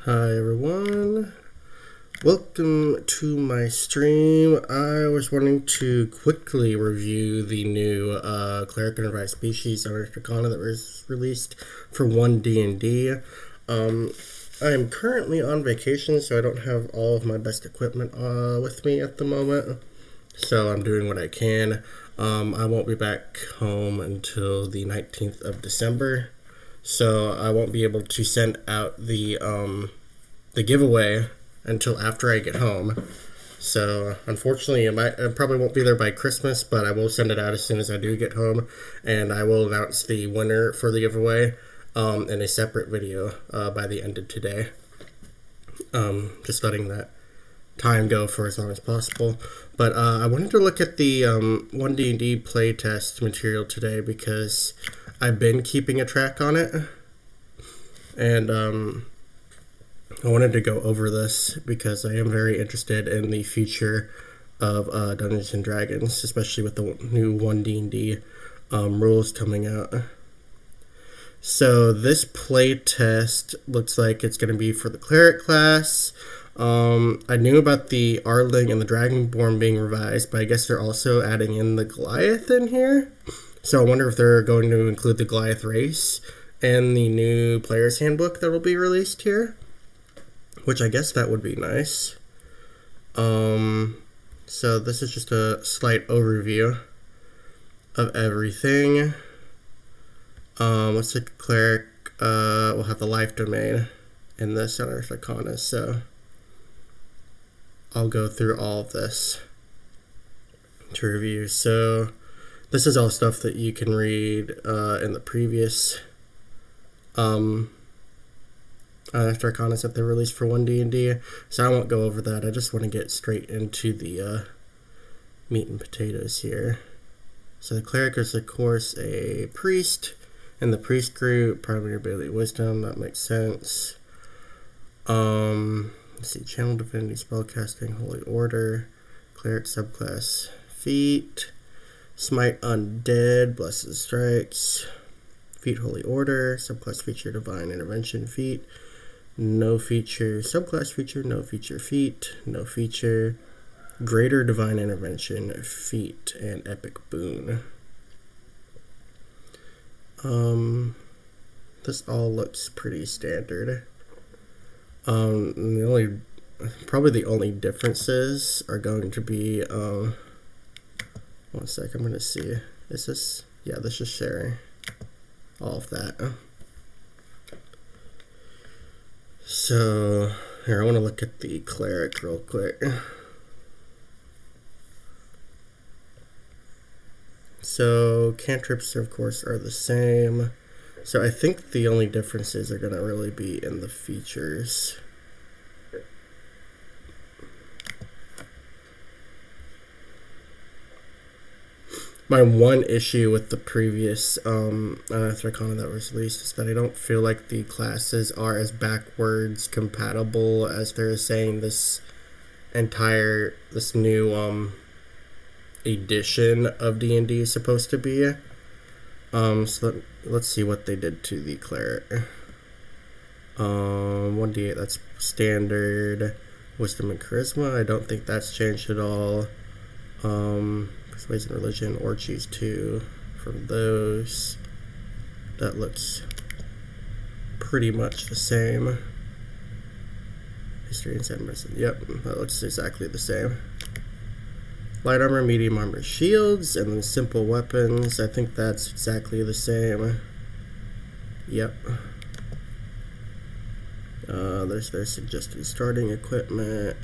Hi everyone, welcome to my stream. I was wanting to quickly review the new Cleric Revised Species Unearthed Arcana that was released for 1D&D. I am currently on vacation, so I don't have all of my best equipment with me at the moment, so I'm doing what I can. I won't be back home until the 19th of December. So I won't be able to send out the giveaway until after I get home. So unfortunately, I probably won't be there by Christmas, but I will send it out as soon as I do get home, and I will announce the winner for the giveaway in a separate video by the end of today. Just letting that time go for as long as possible. But I wanted to look at the 1D&D playtest material today because I've been keeping a track on it, and I wanted to go over this because I am very interested in the future of Dungeons and Dragons, especially with the new 1D&D rules coming out. So this playtest looks like it's going to be for the Cleric class. I knew about the Arling and the Dragonborn being revised, but I guess they're also adding in the Goliath in here. So I wonder if they're going to include the Goliath race and the new player's handbook that will be released here, which I guess that would be nice. So this is just a slight overview of everything. Let's take Cleric. We'll have the life domain in this Unearthed Arcana, so I'll go through all of this to review. So this is all stuff that you can read in the previous Unearthed Arcanas that they released for 1D&D, so I won't go over that. I just want to get straight into the meat and potatoes here. So the Cleric is, of course, a priest in the priest group, primary ability wisdom, that makes sense. Let's see, channel divinity, spellcasting, holy order, Cleric subclass, feat, Smite Undead, Blessed Strikes, feat Holy Order, subclass feature Divine Intervention feat, no feature subclass feature, no feature feat, no feature Greater Divine Intervention feat, and Epic Boon. This all looks pretty standard. Probably the only differences are going to be one sec, I'm going to see. Is this? Yeah, this is sharing all of that. So, here, I want to look at the Cleric real quick. So, cantrips, of course, are the same. So, I think the only differences are going to really be in the features. My one issue with the previous Unearthed Arcana that was released is that I don't feel like the classes are as backwards compatible as they're saying this new edition of D&D is supposed to be. So let's see what they did to the Cleric. 1d8, that's standard. Wisdom and Charisma, I don't think that's changed at all. Persuasion, Religion, or choose 2 from those. That looks pretty much the same. History and medicine. Yep, that looks exactly the same. Light armor, medium armor, shields, and then simple weapons. I think that's exactly the same. Yep. There's their suggested starting equipment.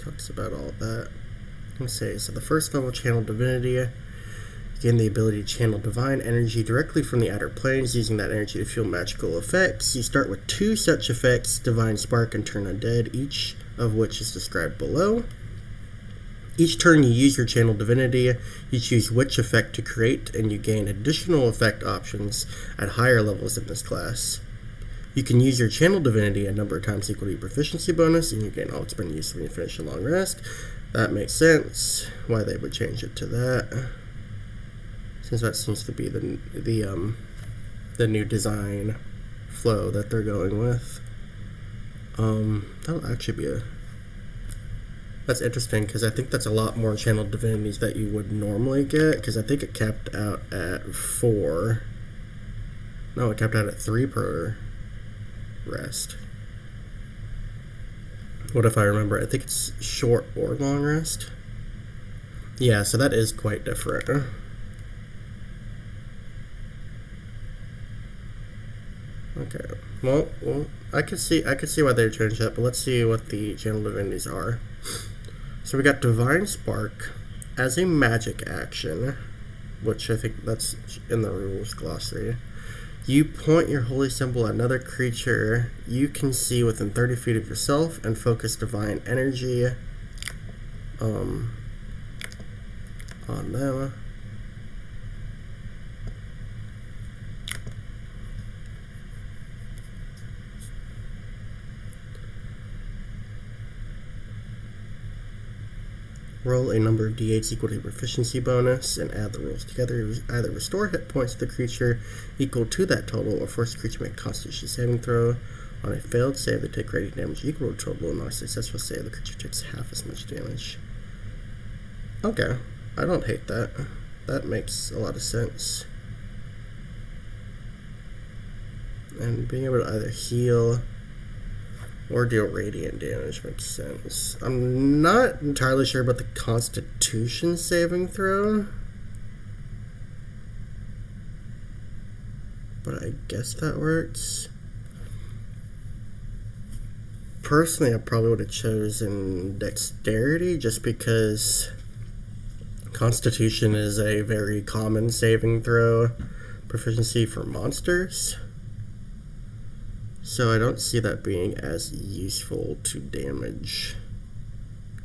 Talks about all of that. Let's say, so the first level, channel divinity. You gain the ability to channel divine energy directly from the outer planes, using that energy to fuel magical effects. You start with 2 such effects, Divine Spark and Turn Undead, each of which is described below. Each turn you use your channel divinity, you choose which effect to create, and you gain additional effect options at higher levels in this class. You can use your channel divinity a number of times equal to your proficiency bonus, and you gain all expended use when you finish a long rest. That makes sense. Why they would change it to that, since that seems to be the the new design flow that they're going with. That'll actually be that's interesting, because I think that's a lot more channeled divinities that you would normally get, because I think it capped out at 4. No, it capped out at 3 per rest. What if I remember? I think it's short or long rest. Yeah, so that is quite different. Okay. Well, I could see why they changed that, but let's see what the channel divinities are. So we got Divine Spark as a magic action, which I think that's in the rules glossary. You point your holy symbol at another creature you can see within 30 feet of yourself and focus divine energy on them. Roll a number of d8s equal to your proficiency bonus and add the rolls together. Either restore hit points to the creature equal to that total, or force the creature to make a constitution saving throw. On a failed save, they take radiant damage equal to the total, and on a successful save, the creature takes half as much damage. Okay, I don't hate that. That makes a lot of sense. And being able to either heal or deal radiant damage makes sense. I'm not entirely sure about the Constitution saving throw, but I guess that works. Personally, I probably would have chosen Dexterity, just because Constitution is a very common saving throw proficiency for monsters. So I don't see that being as useful to damage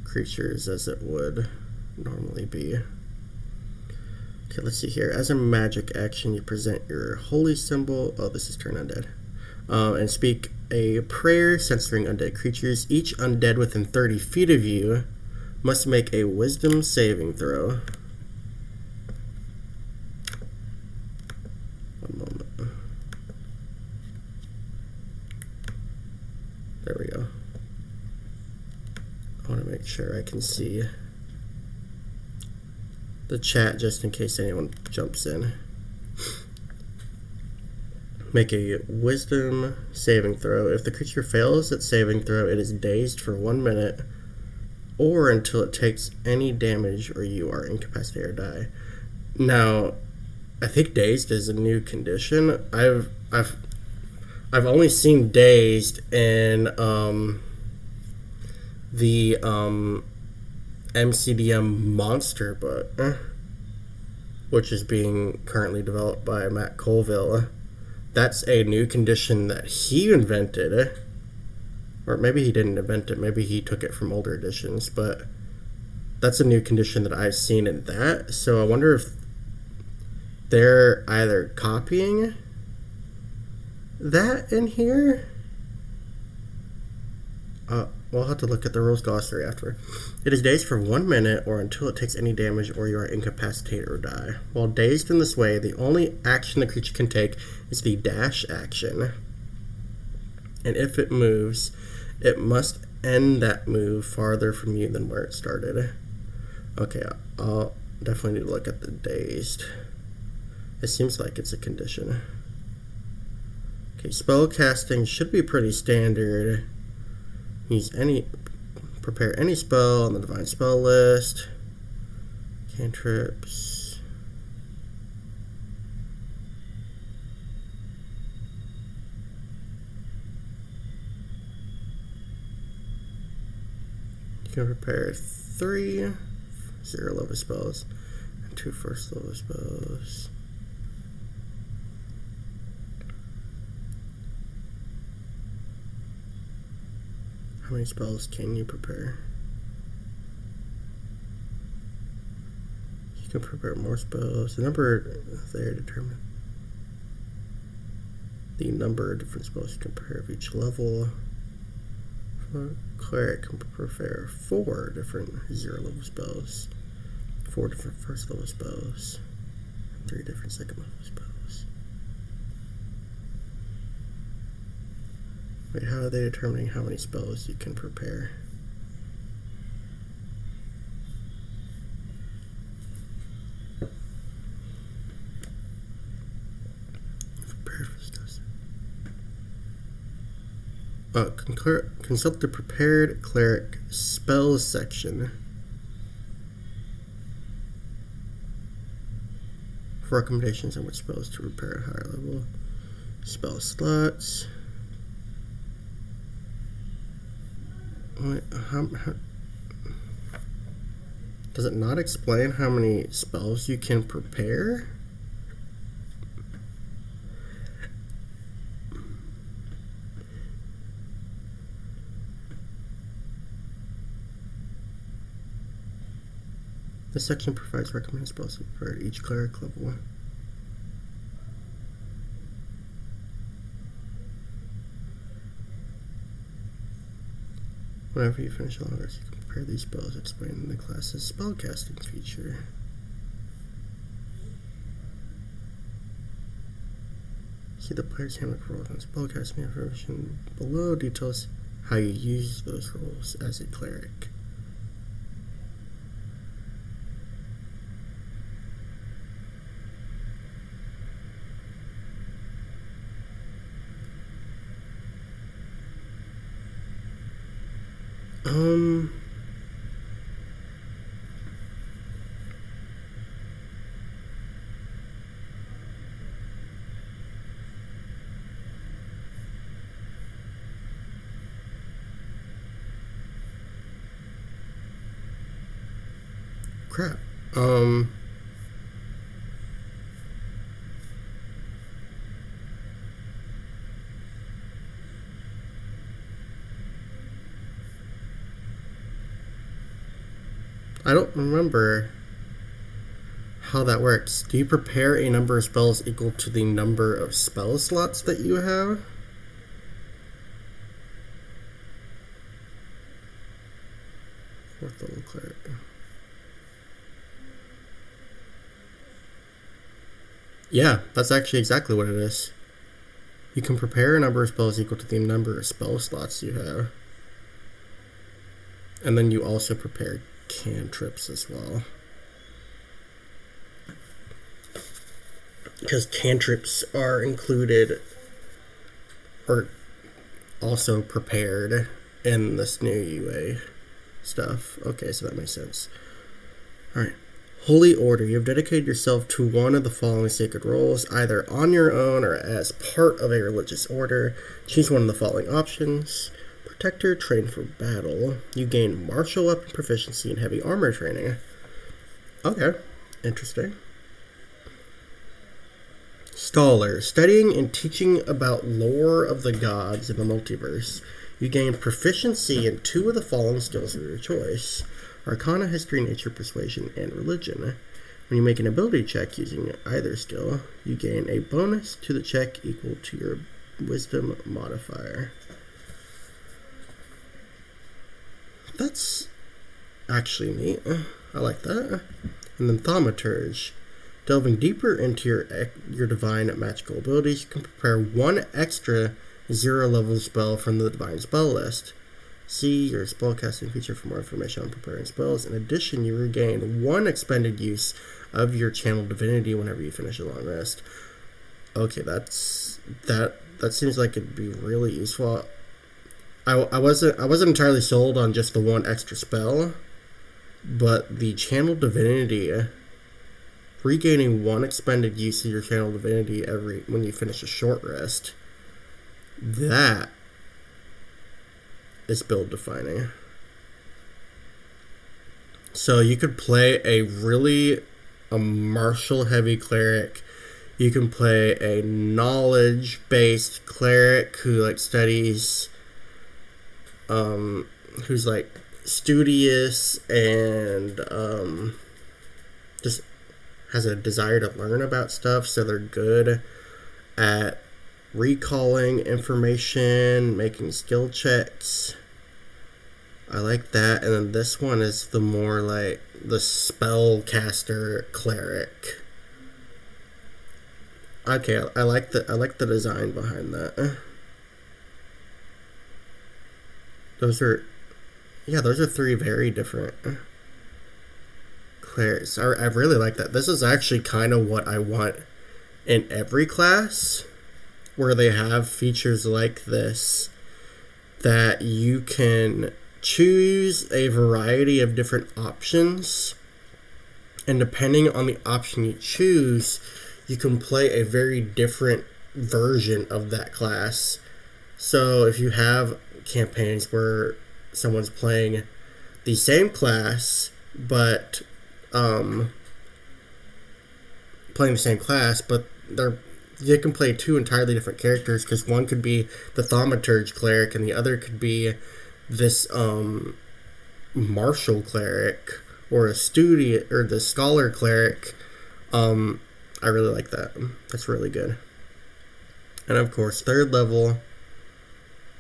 creatures as it would normally be. Okay, let's see here. As a magic action, you present your holy symbol. Oh, this is turn undead. And speak a prayer censoring undead creatures. Each undead within 30 feet of you must make a wisdom saving throw. One moment. There we go. I want to make sure I can see the chat just in case anyone jumps in. Make a wisdom saving throw. If the creature fails its saving throw, it is dazed for 1 minute or until it takes any damage or you are incapacitated or die. Now, I think dazed is a new condition. I've only seen dazed in the MCDM monster book, which is being currently developed by Matt Colville. That's a new condition that he invented, or maybe he didn't invent it, maybe he took it from older editions, but that's a new condition that I've seen in that. So I wonder if they're either copying that in here. We'll have to look at the rules glossary after. It is dazed for 1 minute or until it takes any damage or you are incapacitated or die. While dazed in this way, the only action the creature can take is the dash action. And if it moves, it must end that move farther from you than where it started. Okay, I'll definitely need to look at the dazed. It seems like it's a condition. Okay, spell casting should be pretty standard. Prepare any spell on the divine spell list. Cantrips. You can prepare 3 0 level spells and 2 first level spells. How many spells can you prepare? You can prepare more spells. The number there determine the number of different spells you can prepare of each level. For Cleric can prepare 4 different 0 level spells, 4 different first level spells, and 3 different second level spells. Wait, how are they determining how many spells you can prepare? Consult the prepared cleric spells section for recommendations on which spells to prepare at higher level spell slots. Wait, does it not explain how many spells you can prepare? This section provides recommended spells for each cleric level. Whenever you finish a long rest, you can prepare these spells explained in the class's spellcasting feature. See the player's handbook rules on spellcasting information below details how you use those rules as a cleric. Crap. I don't remember how that works. Do you prepare a number of spells equal to the number of spell slots that you have? Fourth level cleric. Yeah, that's actually exactly what it is. You can prepare a number of spells equal to the number of spell slots you have. And then you also prepare cantrips as well. Because cantrips are included or also prepared in this new UA stuff. Okay, so that makes sense. Alright. Holy Order. You have dedicated yourself to one of the following sacred roles, either on your own or as part of a religious order. Choose one of the following options. Protector, trained for battle. You gain martial weapon proficiency and heavy armor training. Okay, interesting. Scholar, studying and teaching about lore of the gods in the multiverse. You gain proficiency in 2 of the following skills of your choice. Arcana, History, Nature, Persuasion, and Religion. When you make an ability check using either skill, you gain a bonus to the check equal to your Wisdom modifier. That's actually neat. I like that. And then Thaumaturge. Delving deeper into your divine magical abilities, you can prepare 1 extra 0-level spell from the divine spell list. See your spellcasting feature for more information on preparing spells. In addition, you regain 1 expended use of your channel divinity whenever you finish a long rest. Okay, that seems like it'd be really useful. I wasn't entirely sold on just the 1 extra spell, but the channel divinity, regaining 1 expended use of your channel divinity when you finish a short rest, that is build defining. So you could play a martial heavy cleric. You can play a knowledge based cleric who studies, who's studious and just has a desire to learn about stuff, so they're good at recalling information, making skill checks. I like that. And then this one is the more the spellcaster cleric. Okay, I like the design behind that. those are three very different clerics. I really like that. This is actually kind of what I want in every class, where they have features like this, that you can choose a variety of different options, and depending on the option you choose, you can play a very different version of that class. So if you have campaigns where someone's playing the same class, but they can play two entirely different characters, because one could be the Thaumaturge cleric and the other could be this martial cleric, or the scholar cleric. I really like that. That's really good. And of course, third level,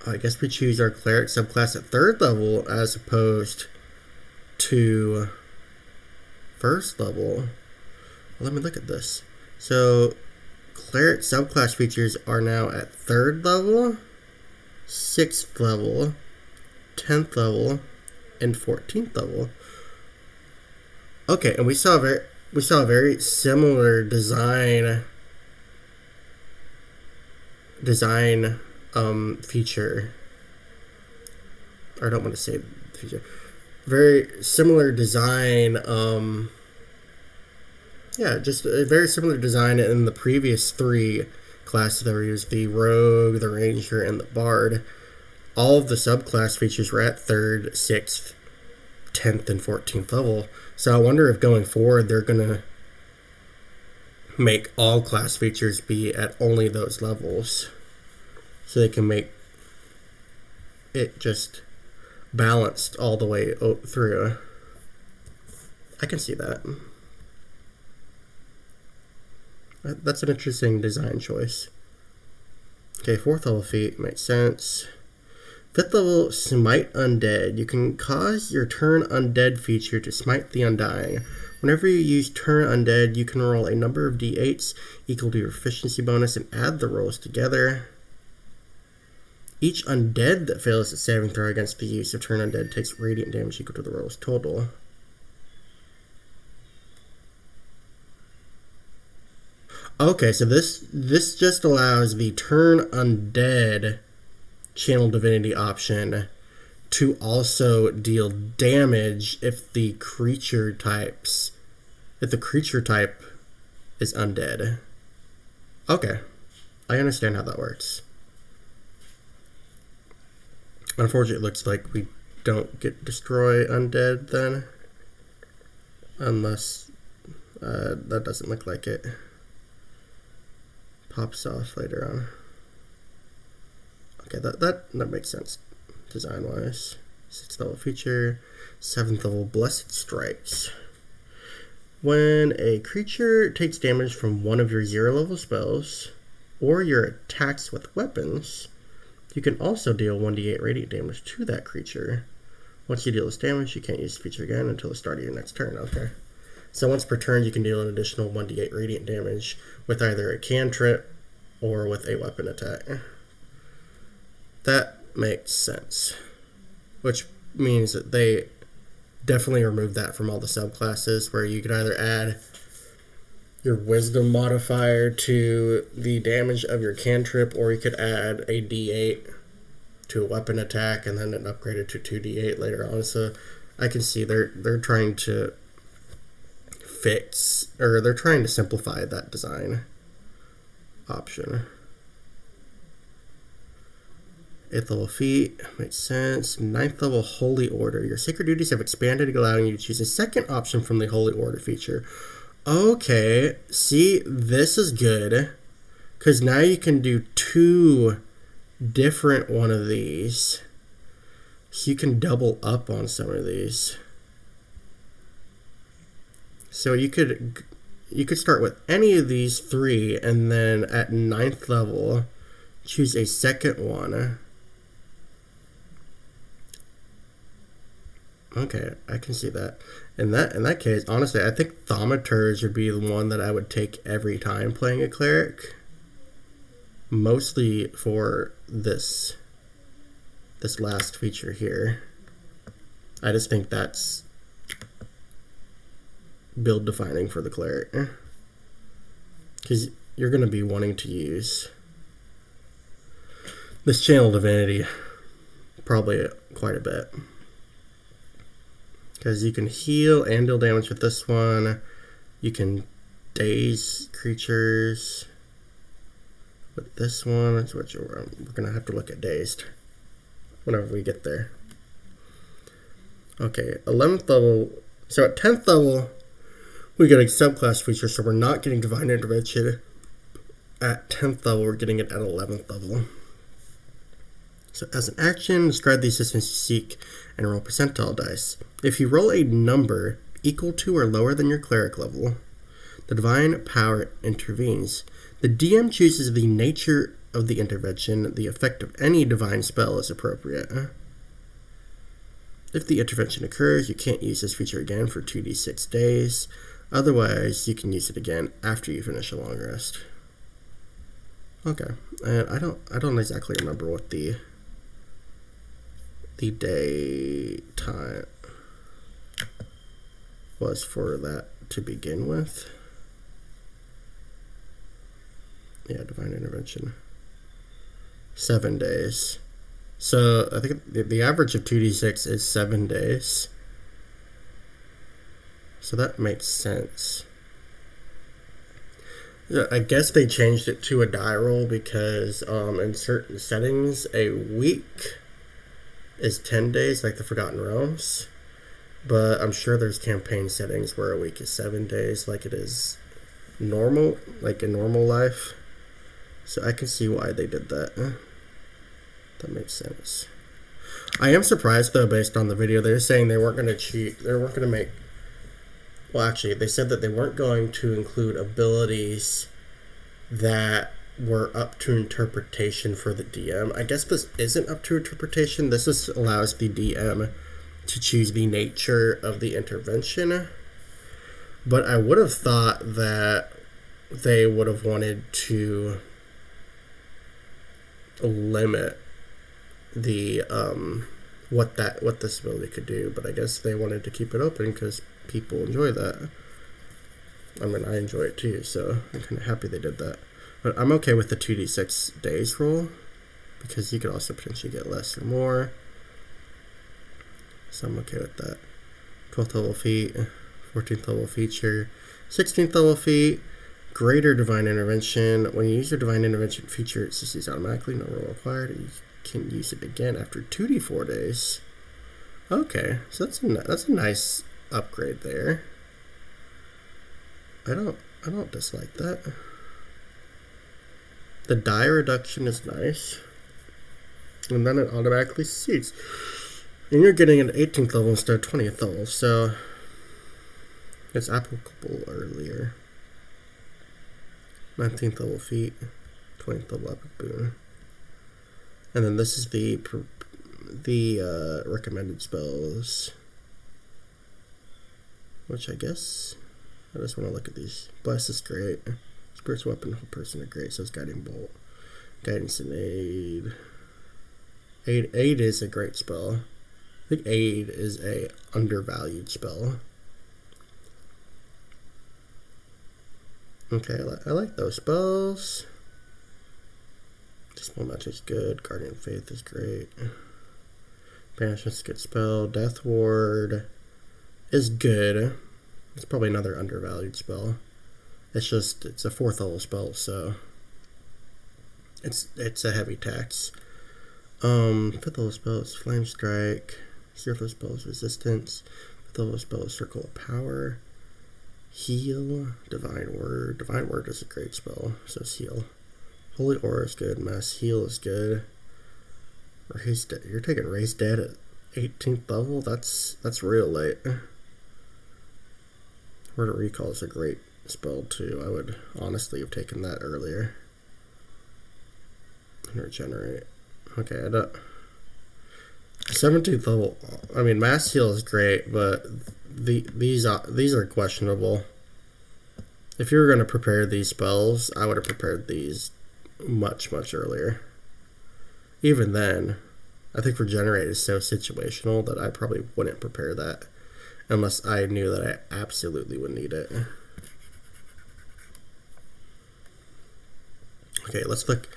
I guess we choose our cleric subclass at third level as opposed to first level. Well, let me look at this. So cleric subclass features are now at third level, 6th level, 10th level, and 14th level. Okay, and we saw a very similar design feature. I don't want to say feature. Very similar design. Just a very similar design in the previous three classes that were used: the rogue, the ranger, and the bard. All of the subclass features were at 3rd, 6th, 10th, and 14th level. So I wonder if going forward they're gonna make all class features be at only those levels, so they can make it just balanced all the way through. I can see that. That's an interesting design choice. Okay, 4th level feat makes sense. 5th level, Smite Undead. You can cause your Turn Undead feature to Smite the Undying. Whenever you use Turn Undead, you can roll a number of d8s equal to your efficiency bonus and add the rolls together. Each undead that fails a saving throw against the use of Turn Undead takes radiant damage equal to the rolls total. Okay, so this just allows the Turn Undead Channel Divinity option to also deal damage if the creature type is undead. Okay, I understand how that works. Unfortunately, it looks like we don't get destroy undead then, unless that doesn't look like it pops off later on. Okay, that makes sense design-wise. 6th level feature, 7th level Blessed Strikes. When a creature takes damage from one of your 0-level spells, or your attacks with weapons, you can also deal 1d8 radiant damage to that creature. Once you deal this damage, you can't use the feature again until the start of your next turn. Okay. So once per turn, you can deal an additional 1d8 radiant damage with either a cantrip or with a weapon attack. That makes sense. Which means that they definitely removed that from all the subclasses, where you could either add your wisdom modifier to the damage of your cantrip, or you could add a d8 to a weapon attack and then it upgraded to 2d8 later on. So I can see they're trying to they're trying to simplify that design option. 8th level feat makes sense. 9th level Holy Order. Your sacred duties have expanded, allowing you to choose a second option from the Holy Order feature. Okay, see, this is good, because now you can do 2 different one of these. So you can double up on some of these. So you could start with any of these 3, and then at 9th level, choose a second one. Okay, I can see that. In that case, honestly, I think Thaumaturge would be the one that I would take every time playing a cleric. Mostly for this this last feature here. I just think that's build defining for the cleric, because you're going to be wanting to use this channel divinity probably quite a bit, because you can heal and deal damage with this one. You can daze creatures with this one, which we're going to have to look at dazed whenever we get there. Okay, 11th level. So at 10th level, we get a subclass feature, so we're not getting Divine Intervention at 10th level, we're getting it at 11th level. So as an action, describe the assistance you seek and roll percentile dice. If you roll a number equal to or lower than your cleric level, the divine power intervenes. The DM chooses the nature of the intervention. The effect of any divine spell is appropriate. If the intervention occurs, you can't use this feature again for 2d6 days. Otherwise, you can use it again after you finish a long rest. Okay, and I don't exactly remember what the day time was for that to begin with. Yeah, divine intervention. 7 days. So I think the average of 2d6 is 7 days. So that makes sense. Yeah, I guess they changed it to a die roll because in certain settings, a week is 10 days, like the Forgotten Realms. But I'm sure there's campaign settings where a week is 7 days, like it is normal, like in normal life. So I can see why they did that. That makes sense. I am surprised, though, based on the video. They're saying they weren't going to cheat. They weren't going to make... Well, actually, they said that they weren't going to include abilities that were up to interpretation for the DM. I guess this isn't up to interpretation. This just allows the DM to choose the nature of the intervention. But I would have thought that they would have wanted to limit the what this ability could do, but I guess they wanted to keep it open because people enjoy that. I mean, I enjoy it too, so I'm kind of happy they did that. But I'm okay with the 2d6 days roll because you could also potentially get less or more. So I'm okay with that. 12th level feat, 14th level feature, 16th level feat, greater divine intervention. When you use your divine intervention feature, it ceases automatically, no roll required. You can use it again after 2d4 days. Okay, so that's a nice upgrade there. I don't dislike that. The die reduction is nice, and then it automatically succeeds. And you're getting an 18th level instead of 20th level, so it's applicable earlier. 19th level feat, 20th level epic boon. And then this is the recommended spells, which I guess I just want to look at these. Bless is great. Spirit's weapon, whole person are great. So is guiding bolt, guidance and aid. Aid is a great spell. I think aid is a undervalued spell. Okay, I like those spells. Dispel Magic's good. Guardian Faith is great. Banishment's a good spell. Death Ward is good. It's probably another undervalued spell. It's a 4th level spell, so it's a heavy tax. 5th level spell is Flame Strike. 0th level spell is Resistance. 5th level spell is Circle of Power. Heal. Divine Word. Divine Word is a great spell, so it's heal. Holy Aura is good. Mass Heal is good. You're taking Raise Dead at 18th level? That's real late. Word of Recall is a great spell too. I would honestly have taken that earlier. And Regenerate. Okay, I don't... 17th level... I mean, Mass Heal is great, but these are questionable. If you were going to prepare these spells, I would have prepared these much, much earlier. Even then, I think Regenerate is so situational that I probably wouldn't prepare that unless I knew that I absolutely would need it. Okay, let's look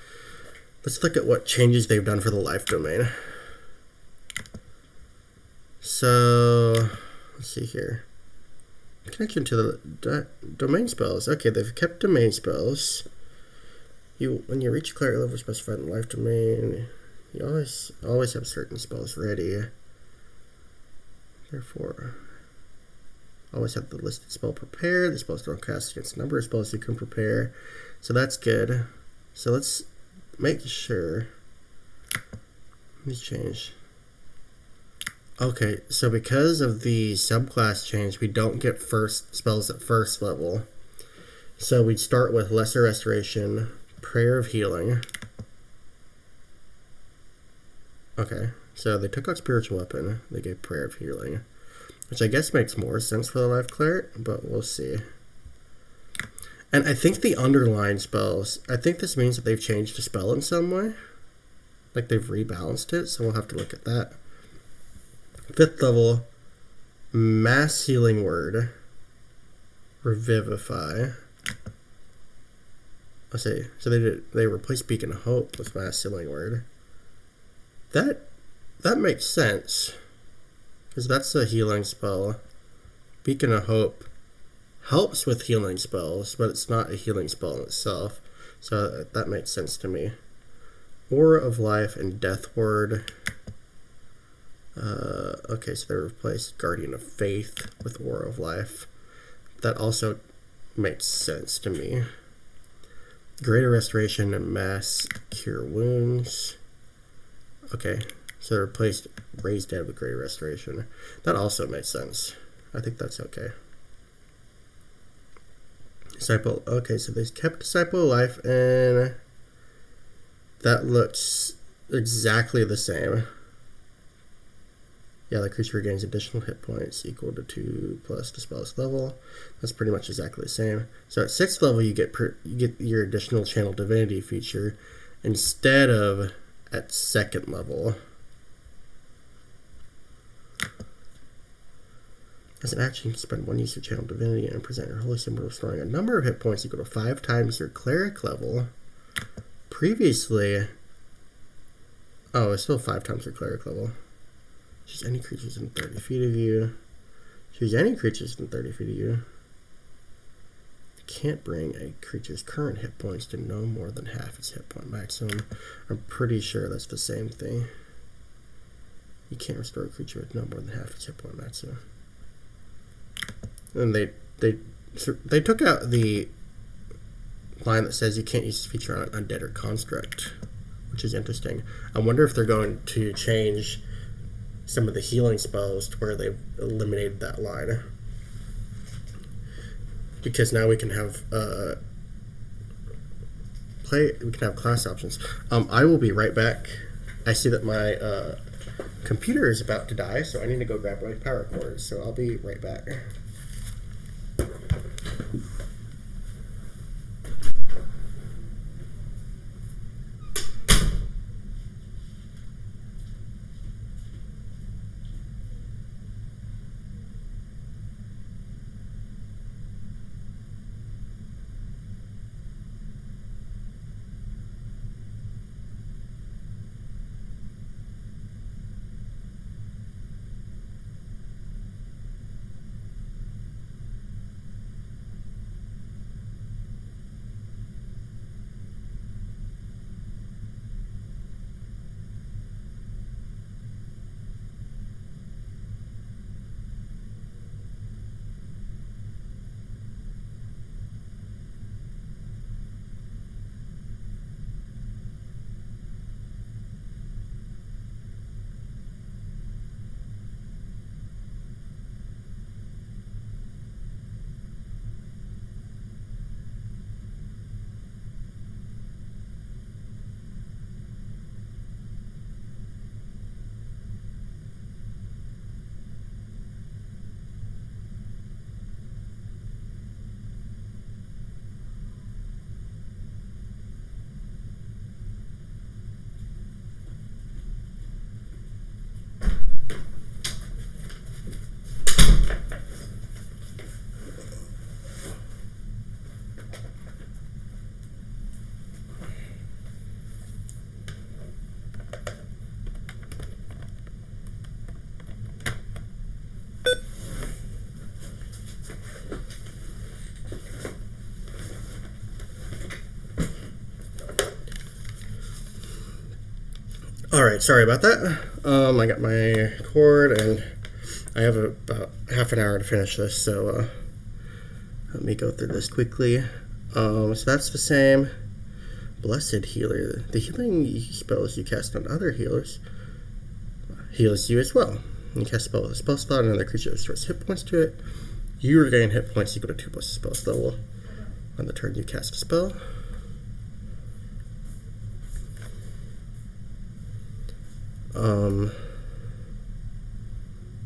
at what changes they've done for the life domain. So, let's see here. Connection to the domain spells. Okay, they've kept domain spells. When you reach a cleric level specified in the life domain, you always have certain spells ready. Therefore, always have the listed spell prepared. The spells don't cast against the number of spells you can prepare. So that's good. So let's make sure. Let me change. Okay, so because of the subclass change, we don't get first spells at first level. So we'd start with Lesser Restoration, Prayer of Healing. Okay, so they took out Spiritual Weapon, they gave Prayer of Healing, which I guess makes more sense for the Life Cleric, but we'll see. And I think the underlying spells, I think this means that they've changed the spell in some way. Like they've rebalanced it, so we'll have to look at that. 5th level, Mass Healing Word, Revivify. Let's see. So they replaced Beacon of Hope with Mass Healing Word. That makes sense, because that's a healing spell. Beacon of Hope helps with healing spells, but it's not a healing spell in itself. So that makes sense to me. Aura of Life and Death Word. Okay, so they replaced Guardian of Faith with Aura of Life. That also makes sense to me. Greater Restoration and Mass Cure Wounds. Okay, so they replaced Raised Dead with Greater Restoration. That also makes sense. I think that's okay. Disciple. Okay, so they kept Disciple of Life, and that looks exactly the same. Yeah, the creature regains additional hit points equal to 2 plus the spell's level. That's pretty much exactly the same. So at 6th level, you get your additional Channel Divinity feature instead of at 2nd level. As an action, you can spend 1 use of Channel Divinity and present your holy symbol, restoring a number of hit points equal to 5 times your cleric level. Previously, oh, it's still 5 times your cleric level. Choose any creatures in 30 feet of you. Choose any creatures in 30 feet of you. You can't bring a creature's current hit points to no more than half its hit point maximum. I'm pretty sure that's the same thing. You can't restore a creature with no more than half its hit point maximum. And they took out the line that says you can't use this feature on an undead or construct, which is interesting. I wonder if they're going to change some of the healing spells to where they've eliminated that line, because now we can have class options. I will be right back. I see that my computer is about to die, so I need to go grab my power cord, so I'll be right back. Alright, sorry about that. I got my cord and I have about half an hour to finish this, so let me go through this quickly. So that's the same. Blessed Healer. The healing spells you cast on other healers heals you as well. You cast a spell slot on another creature that restores hit points to it. You regain hit points equal to 2 plus the spell's level on the turn you cast a spell.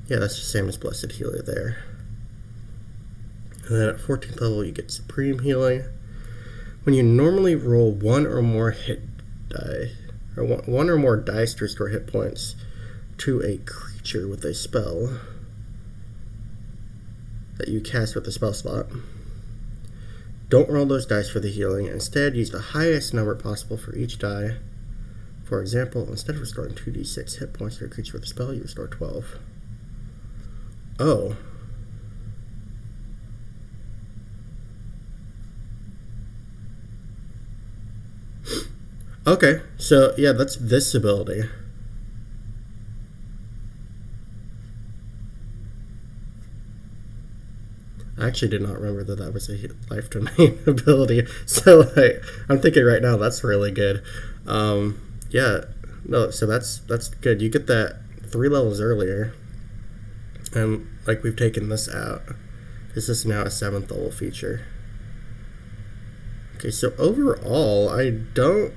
Yeah, that's the same as Blessed Healer there. And then at 14th level, you get Supreme Healing. When you normally roll one or more hit die, or one or more dice to restore hit points to a creature with a spell that you cast with a spell slot, don't roll those dice for the healing. Instead, use the highest number possible for each die. For example, instead of restoring 2d6 hit points to a creature with a spell, you restore 12. Oh. Okay, so yeah, that's this ability. I actually did not remember that that was a life domain ability, so I'm thinking right now that's really good. Yeah, no, so that's good. You get that 3 levels earlier, and like we've taken this out. This is now a 7th level feature. Okay, so overall, I don't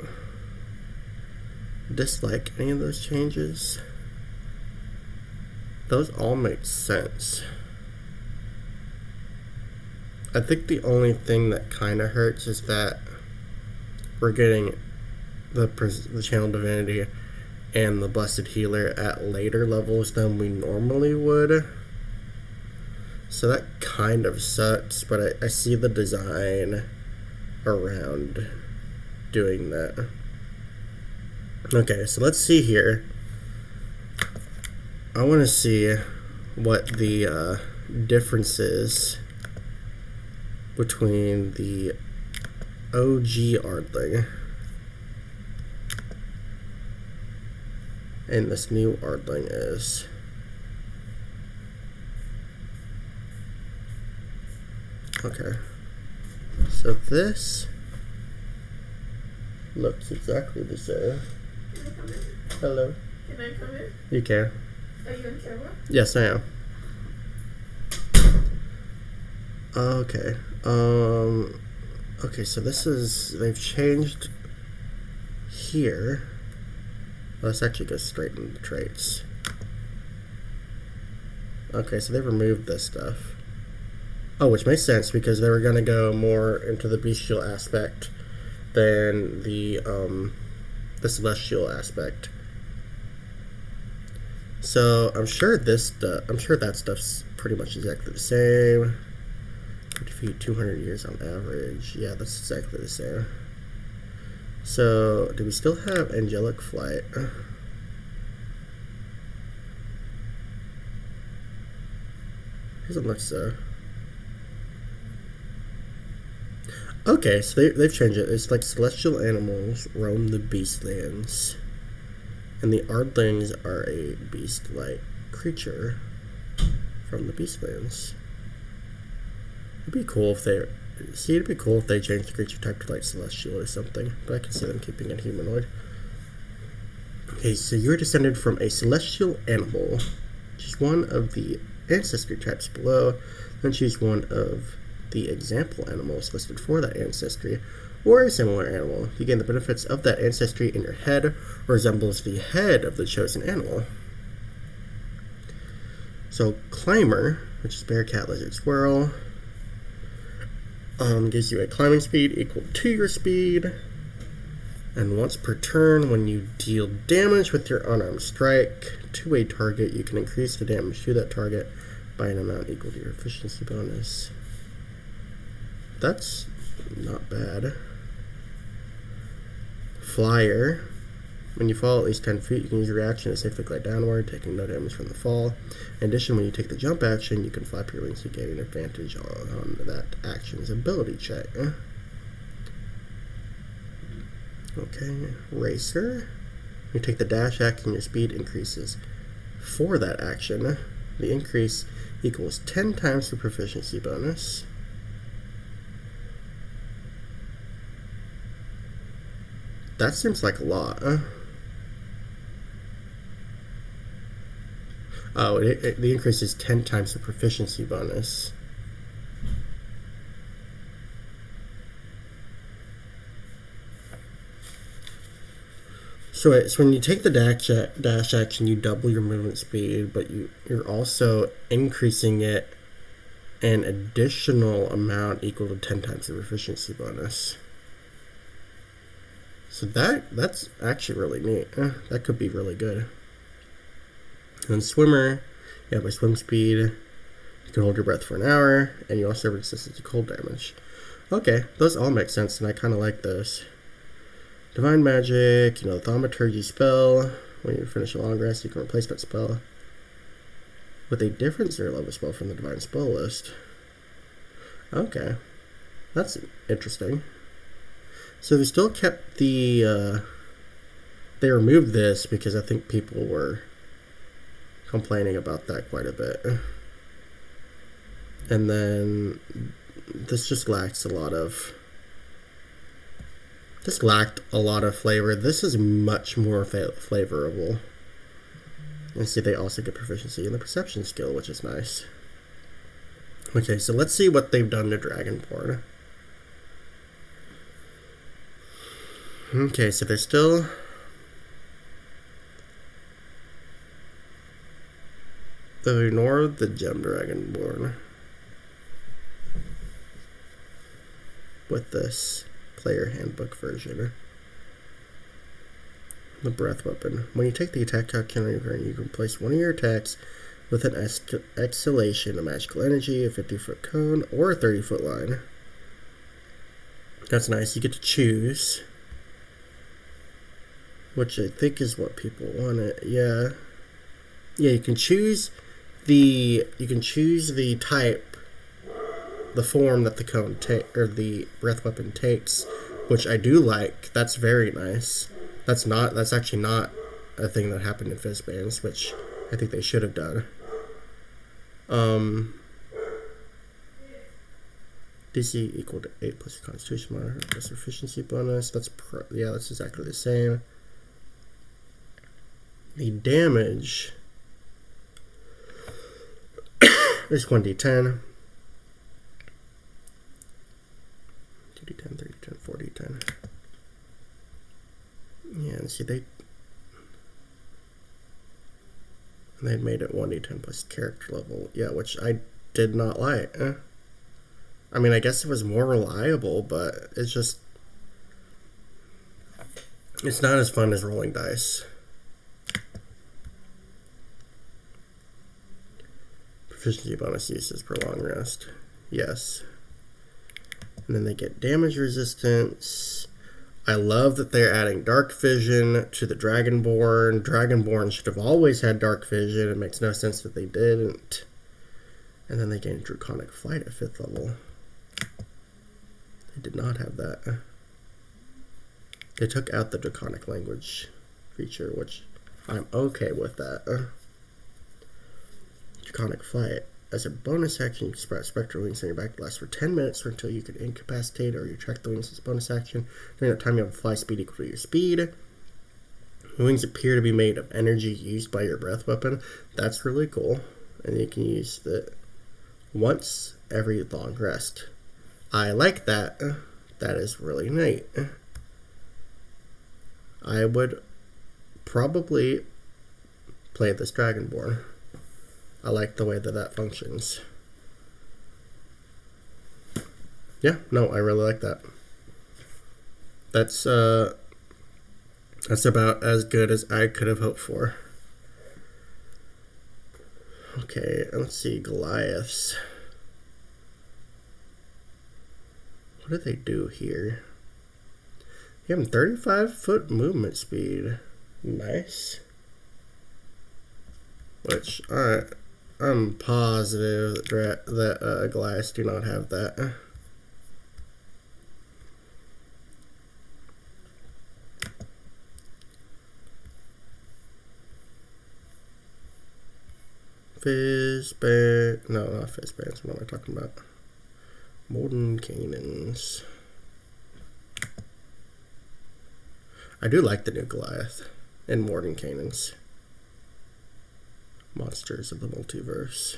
dislike any of those changes. Those all make sense. I think the only thing that kind of hurts is that we're getting the Channel Divinity and the Blessed Healer at later levels than we normally would. So that kind of sucks, but I see the design around doing that. Okay, so let's see here. I want to see what the difference is between the OG Ardling and this new Ardling is. Okay, so this looks exactly the same. Can I come in? Hello. Can I come in? You can. Are you on camera? Yes, I am. Okay. Okay, so this is, they've changed here. Let's actually go straight into the traits. Okay, so they've removed this stuff. Oh, which makes sense because they were going to go more into the bestial aspect than the celestial aspect. So I'm sure that stuff's pretty much exactly the same. Defeat 200 years on average. Yeah, that's exactly the same. So, do we still have Angelic Flight? Doesn't look so. Okay, so they've changed it. It's like celestial animals roam the beastlands, and the Ardlings are a beast-like creature from the beastlands. It'd be cool if they changed the creature type to like celestial or something, but I can see them keeping it humanoid. Okay, so you're descended from a celestial animal. Choose one of the ancestry types below, then choose one of the example animals listed for that ancestry, or a similar animal. You gain the benefits of that ancestry in your head, or resembles the head of the chosen animal. So, Climber, which is bear, cat, lizard, squirrel, gives you a climbing speed equal to your speed, and once per turn, when you deal damage with your unarmed strike to a target, you can increase the damage to that target by an amount equal to your efficiency bonus. That's not bad. Flyer. When you fall at least 10 feet, you can use your reaction to safely glide downward, taking no damage from the fall. In addition, when you take the jump action, you can flap your wings to gain an advantage on that action's ability check. Okay, Racer. You take the dash action, your speed increases. For that action, the increase equals 10 times your proficiency bonus. That seems like a lot. Oh, the increase is 10 times the proficiency bonus. So it's when you take the dash action, you double your movement speed, but you're also increasing it an additional amount equal to 10 times the proficiency bonus. So that's actually really neat. That could be really good. And swimmer, you have a swim speed. You can hold your breath for an hour, and you also have resistance to cold damage. Okay, those all make sense, and I kind of like those. Divine magic, the thaumaturgy spell. When you finish a long rest, you can replace that spell with a different 0-level spell from the divine spell list. Okay, that's interesting. So they still kept the, they removed this because I think people were complaining about that quite a bit. And then this just lacked a lot of flavor. This is much more flavorable. And see, they also get proficiency in the perception skill, which is nice. Okay, so let's see what they've done to Dragonborn. Okay, so they're still... They've ignored the Gem Dragonborn with this player handbook version. The breath weapon. When you take the attack action on your turn, you can place one of your attacks with an exhalation, a magical energy, a 50-foot cone, or a 30-foot line. That's nice. You get to choose, which I think is what people wanted. Yeah, you can choose the type, the form that the cone or the breath weapon takes, which I do like. That's very nice. That's actually not a thing that happened in Fizbands, which I think they should have done. DC equal to 8 plus your Constitution modifier plus efficiency bonus. That's exactly the same. The damage is 1d10. 2d10, 3d10, 4d10. Yeah, and see, they made it 1d10 plus character level. Yeah, which I did not like. I mean, I guess it was more reliable, but it's not as fun as rolling dice. Proficiency bonus uses per long rest. Yes. And then they get damage resistance. I love that they're adding dark vision to the Dragonborn. Dragonborn should have always had dark vision. It makes no sense that they didn't. And then they gain draconic flight at 5th level. They did not have that. They took out the draconic language feature, which I'm okay with that. Draconic flight. As a bonus action, you can spread spectral wings on your back. It lasts for 10 minutes or until you can incapacitate or retract the wings as a bonus action. During that time, you have a fly speed equal to your speed. The wings appear to be made of energy used by your breath weapon. That's really cool. And you can use that once every long rest. I like that. That is really neat. I would probably play this Dragonborn. I like the way that functions. Yeah, no, I really like that. That's about as good as I could have hoped for. Okay, let's see, Goliaths. What do they do here? You have 35-foot movement speed. Nice. Which, I'm positive that Goliaths do not have that. Fizzband. No, not Fizzbands. What am I talking about? Mordenkainen's. I do like the new Goliath and Mordenkainen's. Monsters of the Multiverse.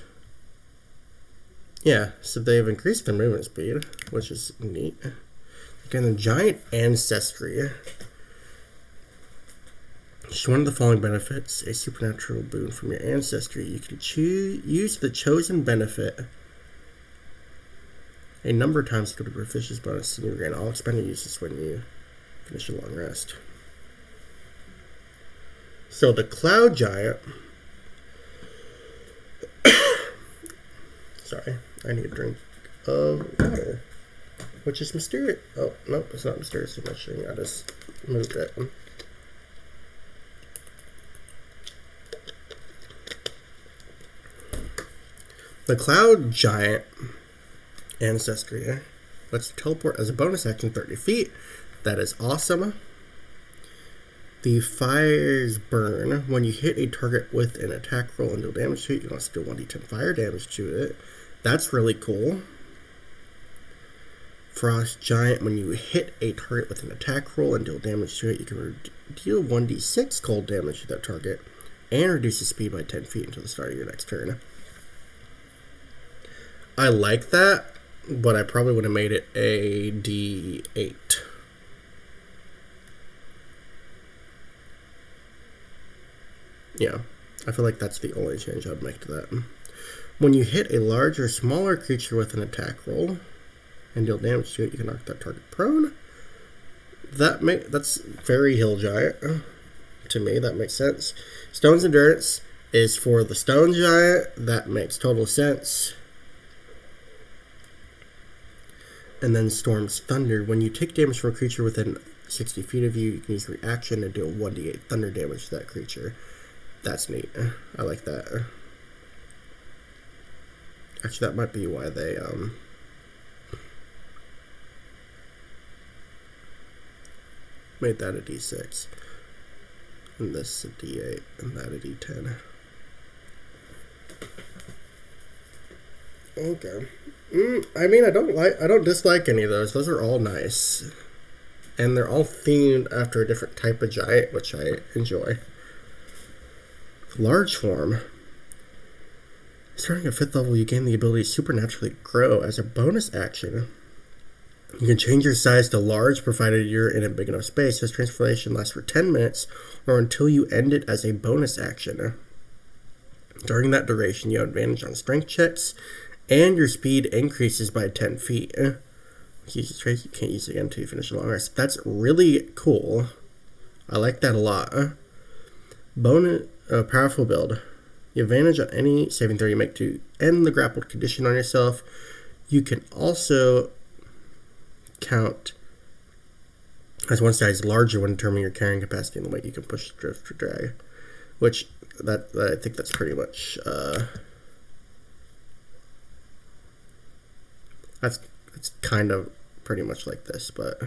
Yeah, so they've increased their movement speed, which is neat. Again, the giant ancestry. Just one of the following benefits, a supernatural boon from your ancestry. You can use the chosen benefit a number of times to go to proficiency bonus, and you gain all expended uses when you finish a long rest. So the Cloud Giant. Sorry, I need a drink of water, which is mysterious. Oh, nope, it's not mysterious machine. I just moved it. The Cloud Giant ancestry lets you teleport as a bonus action 30 feet. That is awesome. The Fires Burn. When you hit a target with an attack roll and deal damage to it, you can also do 1d10 fire damage to it. That's really cool. Frost Giant. When you hit a target with an attack roll and deal damage to it, you can deal 1d6 cold damage to that target and reduce the speed by 10 feet until the start of your next turn. I like that, but I probably would have made it a D8. Yeah, I feel like that's the only change I'd make to that. When you hit a large or smaller creature with an attack roll and deal damage to it, you can knock that target prone. That's very Hill Giant to me. That makes sense. Stone's Endurance is for the Stone Giant. That makes total sense. And then Storm's Thunder. When you take damage from a creature within 60 feet of you, you can use reaction and do a 1d8 thunder damage to that creature. That's neat. I like that. Actually, that might be why they made that a d6. And this a d8 and that a d10. Okay. I mean, I don't dislike any of those. Those are all nice. And they're all themed after a different type of giant, which I enjoy. Large form. Starting at 5th level, you gain the ability to supernaturally grow. As a bonus action, you can change your size to large, provided you're in a big enough space. This transformation lasts for 10 minutes, or until you end it as a bonus action. During that duration, you have advantage on strength checks, and your speed increases by 10 feet. Use this trait, you can't use it again until you finish a long rest. That's really cool. I like that a lot. Powerful build. You have advantage on any saving throw you make to end the grappled condition on yourself. You can also count as one size larger when determining your carrying capacity and the weight you can push, drift, or drag. Which, I think that's pretty much... That's kind of pretty much like this, but...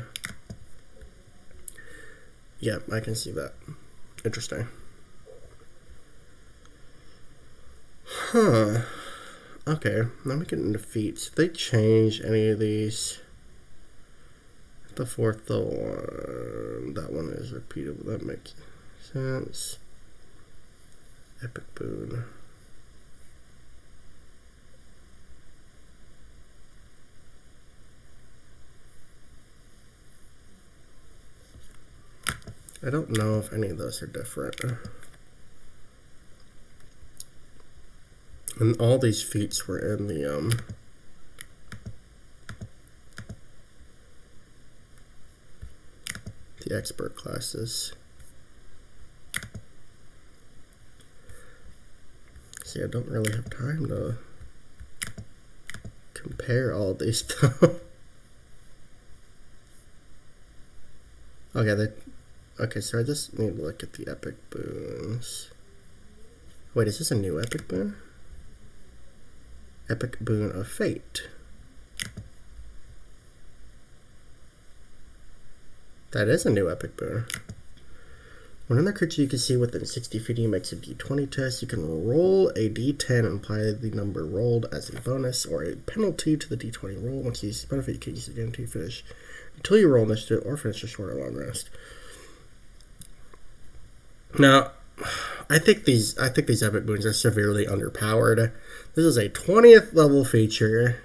Yeah, I can see that. Interesting. Huh. Okay, let me get into feats. If they change any of these... The 4th one... That one is repeatable. That makes sense. Epic Boon. I don't know if any of those are different. And all these feats were in the expert classes. See, I don't really have time to compare all these stuff. Okay, so I just need to look at the epic boons. Wait, is this a new epic boon? Epic Boon of Fate. That is a new epic boon. When another creature you can see within 60 feet of you makes a d20 test, you can roll a d10 and apply the number rolled as a bonus or a penalty to the d20 roll. Once you use this benefit, you can use it again until you finish. Until you roll initiative or finish a short or long rest. Now, I think these epic boons are severely underpowered. This is a 20th level feature.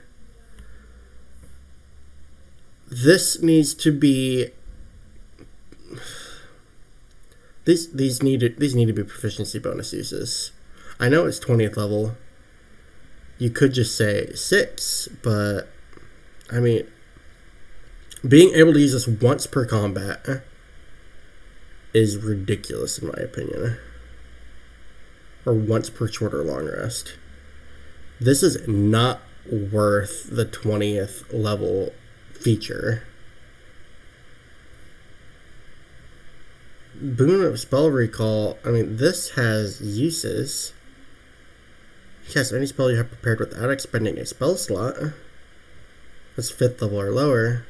This needs to be. These need to be proficiency bonus uses. I know it's 20th level. You could just say 6, but I mean, being able to use this once per combat is ridiculous in my opinion. Or once per short or long rest. This is not worth the 20th level feature. Boon of Spell Recall, I mean, this has uses. Cast any spell you have prepared without expending a spell slot. That's 5th level or lower.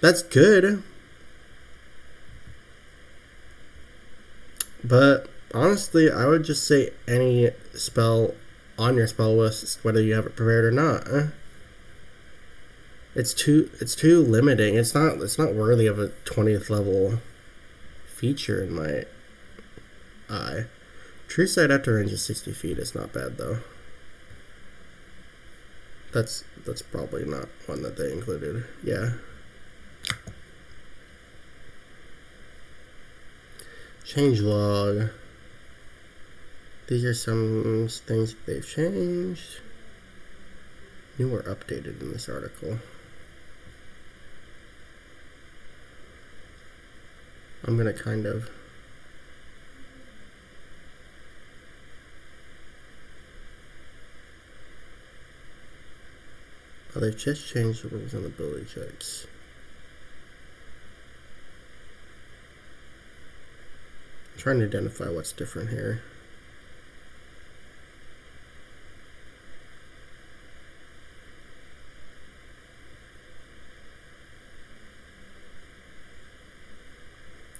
That's good. But honestly, I would just say any spell on your spell list, whether you have it prepared or not. It's too limiting. It's not worthy of a 20th level feature in my eye. True sight after range of 60 feet is not bad though. That's probably not one that they included. Yeah. Change log. These are some things they've changed. New or updated in this article. I'm gonna kind of they've just changed the rules on ability checks. I'm trying to identify what's different here.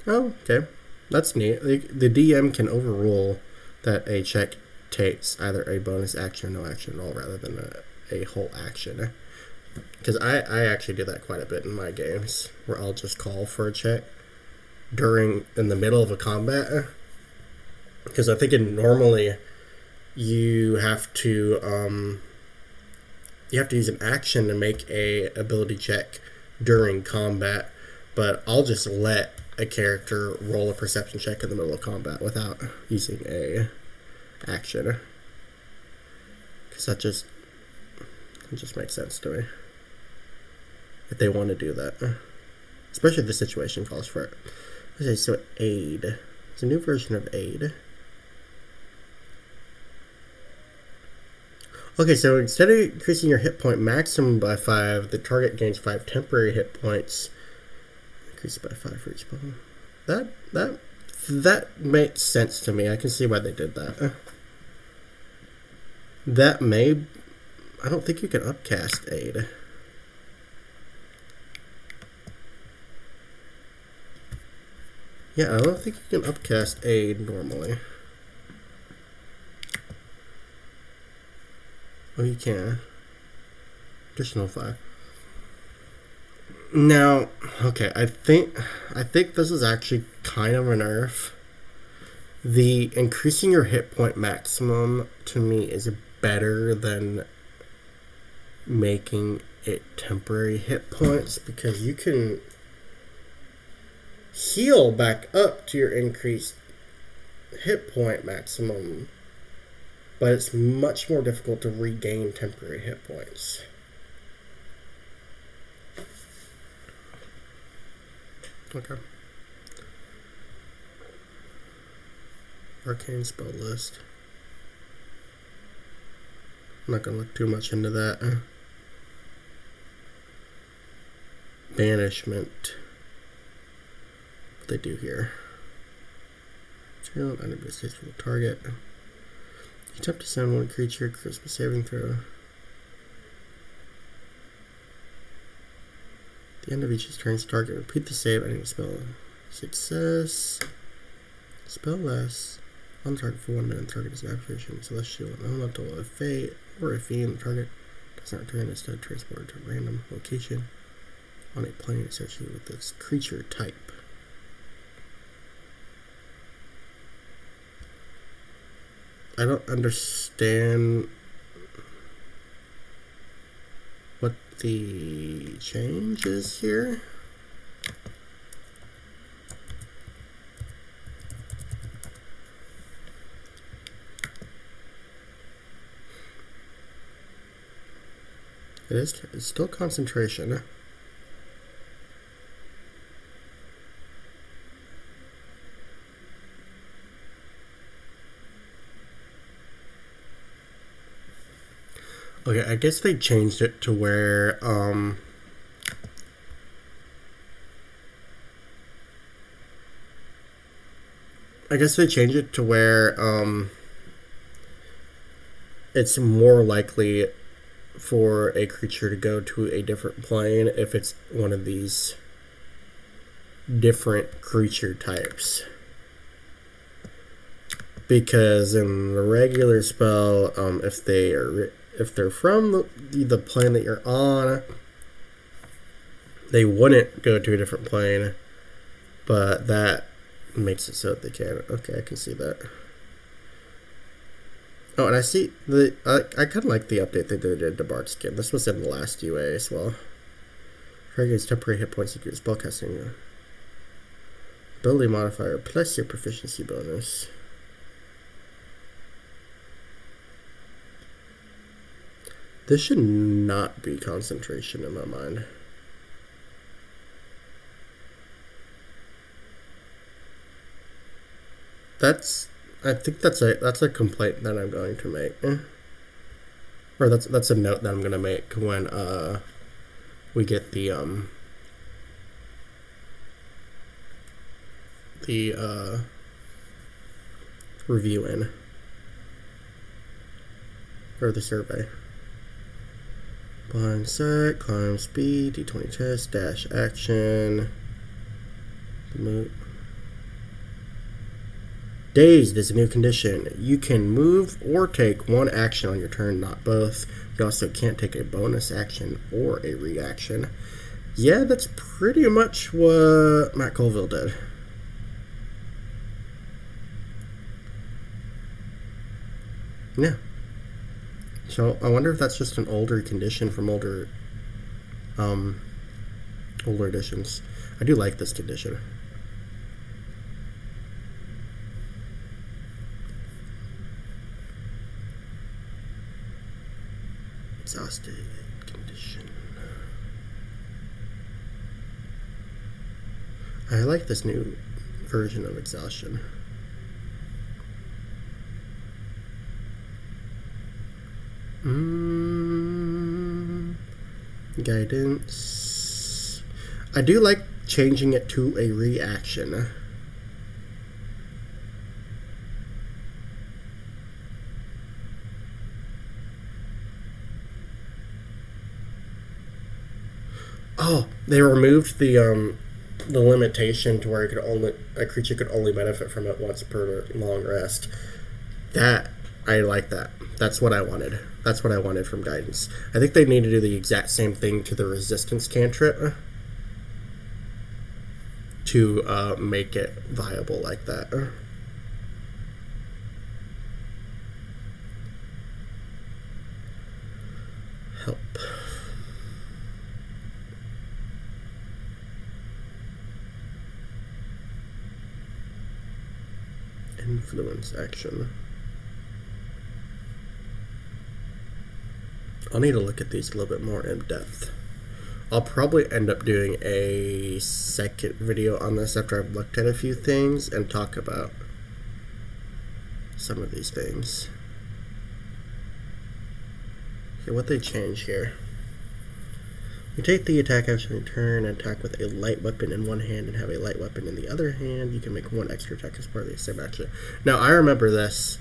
Oh, okay. That's neat. The DM can overrule that a check takes either a bonus action or no action at all rather than a whole action. Because I actually do that quite a bit in my games, where I'll just call for a check in the middle of a combat. Because I think normally you have to use an action to make a ability check during combat, but I'll just let a character roll a perception check in the middle of combat without using a action. Because it just makes sense to me. If they want to do that. Especially if the situation calls for it. Okay, so aid. It's a new version of aid. Okay, so instead of increasing your hit point maximum by 5, the target gains 5 temporary hit points. Increase by 5 for each spell. That makes sense to me. I can see why they did that. I don't think you can upcast aid. Yeah, I don't think you can upcast aid normally. Oh, you can. Additional 5. Now, okay, I think this is actually kind of a nerf. The increasing your hit point maximum to me is better than making it temporary hit points, because you can heal back up to your increased hit point maximum, but it's much more difficult to regain temporary hit points. Okay. Arcane spell list. I'm not going to look too much into that. Banishment. What they do here. Channel enemy stays for the target. You attempt to send one creature, charisma saving throw. At the end of each turn's target, repeat the save, enemy spell. Success. Spell lasts on target for 1 minute. Target is an activation, celestial, and elemental, a fey, or a fiend. The target does not return, instead transported to a random location on a plane associated with its creature type. I don't understand what the change is here. It's still concentration. Okay, I guess they changed it to where, it's more likely for a creature to go to a different plane if it's one of these different creature types. Because in the regular spell, if they're from the plane that you're on, they wouldn't go to a different plane, but that makes it so that they can. Okay, I can see that. Oh, and I see I kind of like the update they did to Bard Skin. This was in the last UA as well. Target's temporary hit points equals spellcasting ability modifier plus your proficiency bonus. This should not be concentration in my mind. I think that's a complaint that I'm going to make. Or that's a note that I'm gonna make when we get the review in. Or the survey. Blind sight, climb speed, D20 test, dash action. Move. Dazed is a new condition. You can move or take one action on your turn, not both. You also can't take a bonus action or a reaction. Yeah, that's pretty much what Matt Colville did. Yeah. So I wonder if that's just an older condition from older editions. I do like this condition. Exhausted condition. I like this new version of exhaustion. Guidance. I do like changing it to a reaction. Oh, they removed the limitation to where a creature could only benefit from it once per long rest. That I like that. That's what I wanted. That's what I wanted from guidance. I think they need to do the exact same thing to the resistance cantrip to make it viable like that. Help. Influence action. I'll need to look at these a little bit more in depth. I'll probably end up doing a second video on this after I've looked at a few things and talk about some of these things. Okay, what they change here. You take the attack action in turn and attack with a light weapon in one hand and have a light weapon in the other hand. You can make one extra attack as part of the same action. Now, I remember this.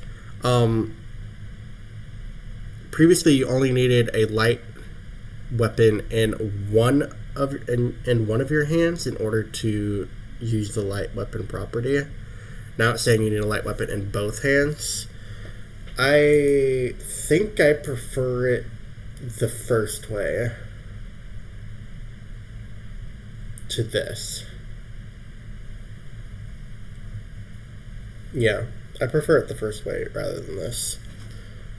Previously, you only needed a light weapon in one of your hands in order to use the light weapon property. Now it's saying you need a light weapon in both hands. I think I prefer it the first way to this. Yeah, I prefer it the first way rather than this.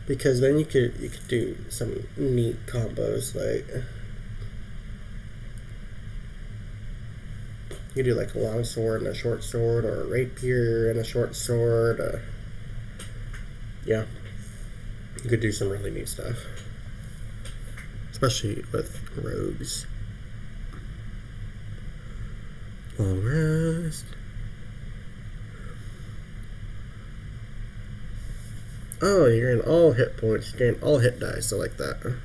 Because then you could do some neat combos, like you could do like a long sword and a short sword, or a rapier and a short sword. Yeah, you could do some really neat stuff, especially with rogues. Long rest. Oh, you gain all hit points. You gain all hit dice. I like that.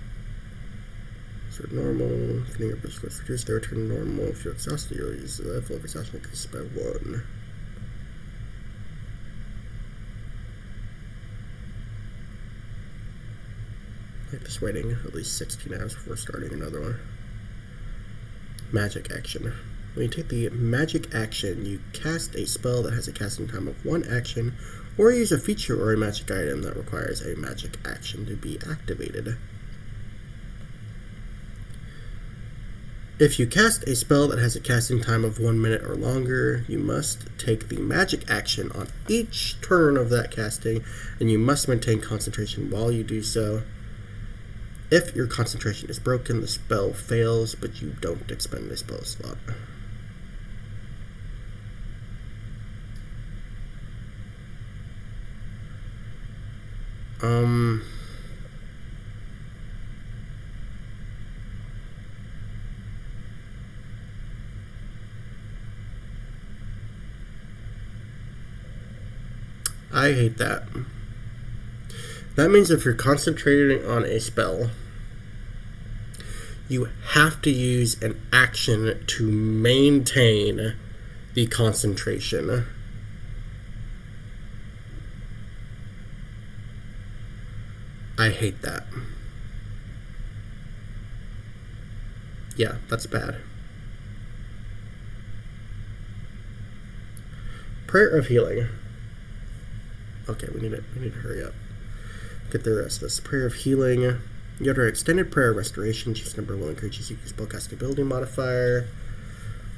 So normal. If your push was reduced, they return to normal. If you're exhausted, you'll use the level of exhaustion increased by 1. I like this waiting at least 16 hours before starting another one. Magic action. When you take the magic action, you cast a spell that has a casting time of 1 action, or use a feature or a magic item that requires a magic action to be activated. If you cast a spell that has a casting time of 1 minute or longer, you must take the magic action on each turn of that casting, and you must maintain concentration while you do so. If your concentration is broken, the spell fails, but you don't expend a spell slot. I hate that. That means if you're concentrating on a spell, you have to use an action to maintain the concentration. I hate that. Yeah, that's bad. Prayer of healing. Okay, we need to hurry up. Get the rest of this. Prayer of healing. You utter extended prayer of restoration. Choose number of willing creatures. You can spellcast ability modifier.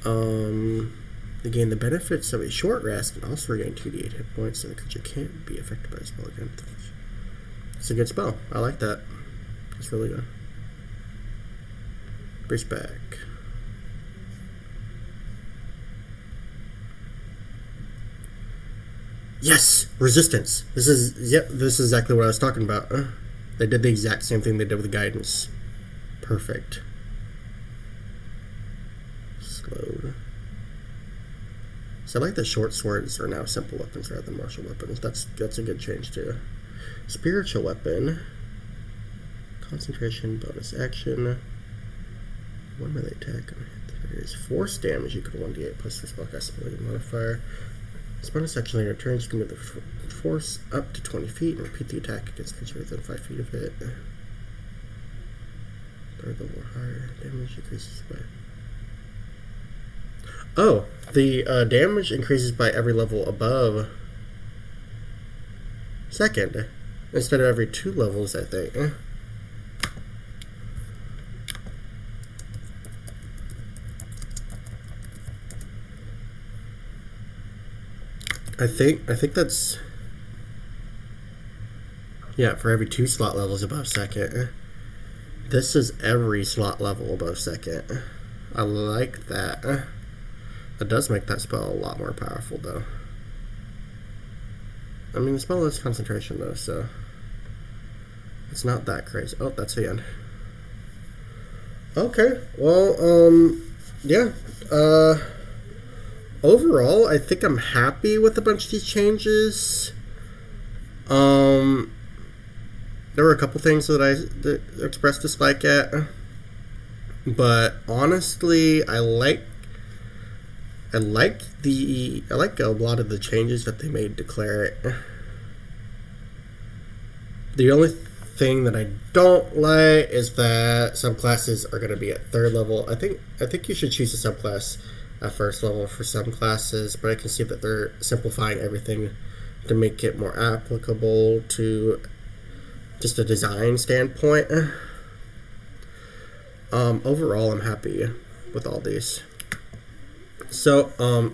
They gain the benefits of a short rest and also regain 2d8 hit points, so the creature can't be affected by a spell again. It's a good spell. I like that. It's really good. Brace back. Yes! Resistance! This is exactly what I was talking about. They did the exact same thing they did with guidance. Perfect. Slowed. So I like that short swords are now simple weapons rather than martial weapons. That's a good change too. Spiritual weapon. Concentration, bonus action. 1 melee attack. There is force damage. You can 1d8 plus your spellcast ability modifier. This bonus action later turns, you can move the force up to 20 feet and repeat the attack against creature within 5 feet of it. Third level or higher. Damage increases by... Oh, the damage increases by every level above second, instead of every 2 levels, I think. I think that's, yeah, for every 2 slot levels above second. This is every slot level above second. I like that. That does make that spell a lot more powerful, though. I mean, the spell is concentration, though, so it's not that crazy. Oh, that's the end. Okay, well, yeah. Overall, I think I'm happy with a bunch of these changes. There were a couple things that I expressed dislike at, but honestly, I like a lot of the changes that they made to Cleric. The only thing that I don't like is that subclasses are going to be at 3rd level. I think you should choose a subclass at first level for some classes, but I can see that they're simplifying everything to make it more applicable to just a design standpoint. Overall, I'm happy with all these. So,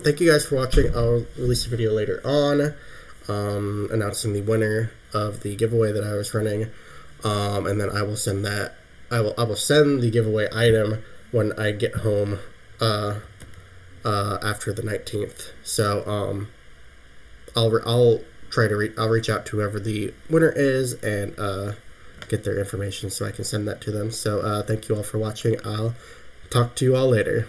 thank you guys for watching. I'll release a video later on, announcing the winner of the giveaway that I was running, and then I will send that. I will send the giveaway item when I get home, after the 19th. So, I'll try to I'll reach out to whoever the winner is and get their information so I can send that to them. So, thank you all for watching. I'll talk to you all later.